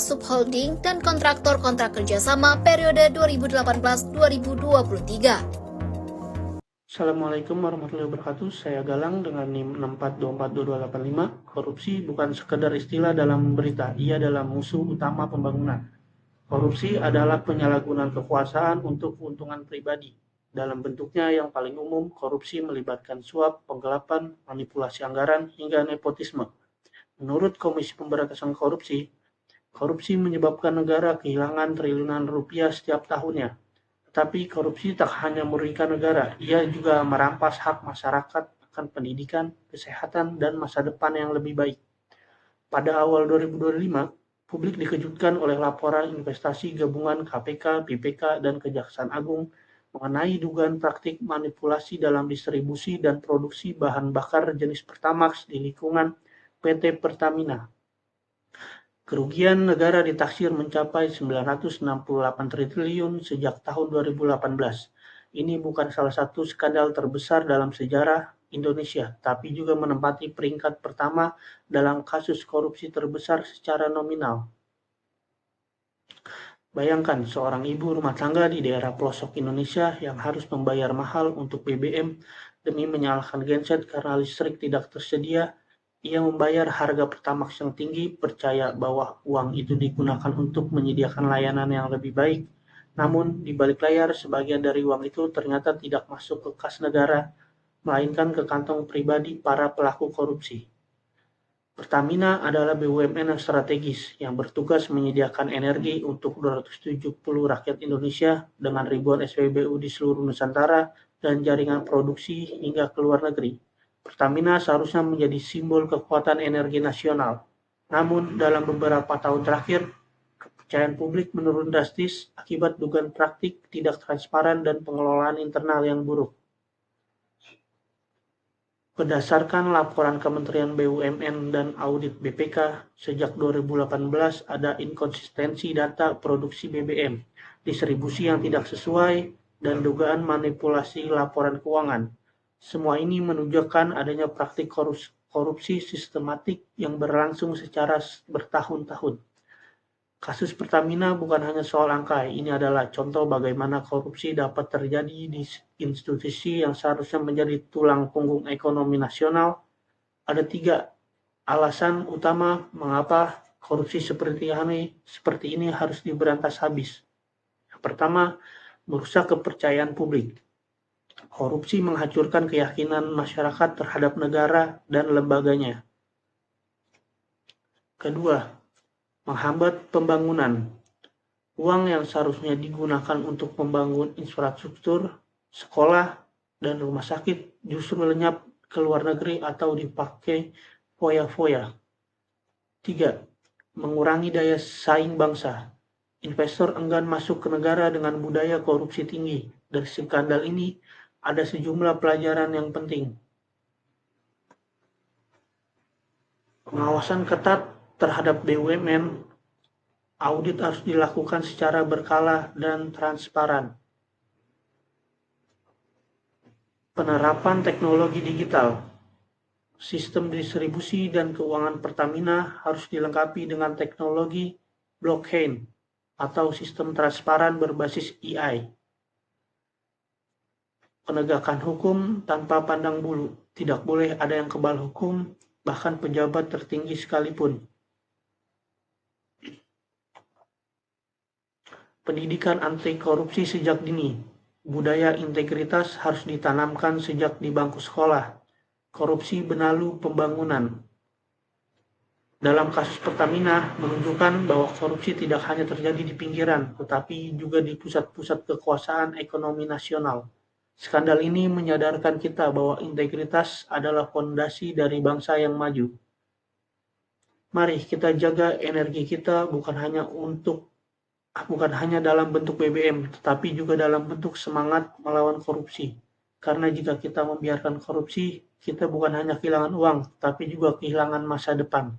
subholding dan kontraktor kontrak kerjasama periode 2018-2023. Assalamualaikum warahmatullahi wabarakatuh. Saya Galang dengan NIM 64242285. Korupsi bukan sekedar istilah dalam berita, ia adalah musuh utama pembangunan. Korupsi adalah penyalahgunaan kekuasaan untuk keuntungan pribadi. Dalam bentuknya yang paling umum, korupsi melibatkan suap, penggelapan, manipulasi anggaran, hingga nepotisme. Menurut Komisi Pemberantasan Korupsi, korupsi menyebabkan negara kehilangan triliunan rupiah setiap tahunnya. Tetapi korupsi tak hanya merugikan negara, ia juga merampas hak masyarakat akan pendidikan, kesehatan, dan masa depan yang lebih baik. Pada awal 2025, publik dikejutkan oleh laporan investasi gabungan KPK, BPK, dan Kejaksaan Agung mengenai dugaan praktik manipulasi dalam distribusi dan produksi bahan bakar jenis Pertamax di lingkungan PT Pertamina. Kerugian negara ditaksir mencapai 968 triliun sejak tahun 2018. Ini bukan salah satu skandal terbesar dalam sejarah Indonesia, tapi juga menempati peringkat pertama dalam kasus korupsi terbesar secara nominal. Bayangkan seorang ibu rumah tangga di daerah pelosok Indonesia yang harus membayar mahal untuk BBM demi menyalakan genset karena listrik tidak tersedia. Ia membayar harga Pertamax yang tinggi, percaya bahwa uang itu digunakan untuk menyediakan layanan yang lebih baik. Namun, di balik layar, sebagian dari uang itu ternyata tidak masuk ke kas negara, melainkan ke kantong pribadi para pelaku korupsi. Pertamina adalah BUMN yang strategis, yang bertugas menyediakan energi untuk 270 rakyat Indonesia dengan ribuan SPBU di seluruh Nusantara dan jaringan produksi hingga ke luar negeri. Pertamina seharusnya menjadi simbol kekuatan energi nasional. Namun, dalam beberapa tahun terakhir, kepercayaan publik menurun drastis akibat dugaan praktik tidak transparan dan pengelolaan internal yang buruk. Berdasarkan laporan Kementerian BUMN dan audit BPK, sejak 2018 ada inkonsistensi data produksi BBM, distribusi yang tidak sesuai, dan dugaan manipulasi laporan keuangan. Semua ini menunjukkan adanya praktik korupsi sistematik yang berlangsung secara bertahun-tahun. Kasus Pertamina bukan hanya soal angka, ini adalah contoh bagaimana korupsi dapat terjadi di institusi yang seharusnya menjadi tulang punggung ekonomi nasional. Ada 3 alasan utama mengapa korupsi seperti ini harus diberantas habis. Yang pertama, merusak kepercayaan publik. Korupsi menghancurkan keyakinan masyarakat terhadap negara dan lembaganya. Kedua, menghambat pembangunan. Uang yang seharusnya digunakan untuk membangun infrastruktur, sekolah, dan rumah sakit justru lenyap ke luar negeri atau dipakai foya-foya. 3. Mengurangi daya saing bangsa. Investor enggan masuk ke negara dengan budaya korupsi tinggi. Dari skandal ini, ada sejumlah pelajaran yang penting. Pengawasan ketat terhadap BUMN, audit harus dilakukan secara berkala dan transparan. Penerapan teknologi digital. Sistem distribusi dan keuangan Pertamina harus dilengkapi dengan teknologi blockchain atau sistem transparan berbasis AI. Penegakan hukum tanpa pandang bulu. Tidak boleh ada yang kebal hukum, bahkan pejabat tertinggi sekalipun. Pendidikan anti korupsi sejak dini. Budaya integritas harus ditanamkan sejak di bangku sekolah. Korupsi benalu pembangunan. Dalam kasus Pertamina menunjukkan bahwa korupsi tidak hanya terjadi di pinggiran, tetapi juga di pusat-pusat kekuasaan ekonomi nasional. Skandal ini menyadarkan kita bahwa integritas adalah fondasi dari bangsa yang maju. Mari kita jaga energi kita bukan hanya dalam bentuk BBM, tetapi juga dalam bentuk semangat melawan korupsi. Karena jika kita membiarkan korupsi, kita bukan hanya kehilangan uang, tapi juga kehilangan masa depan.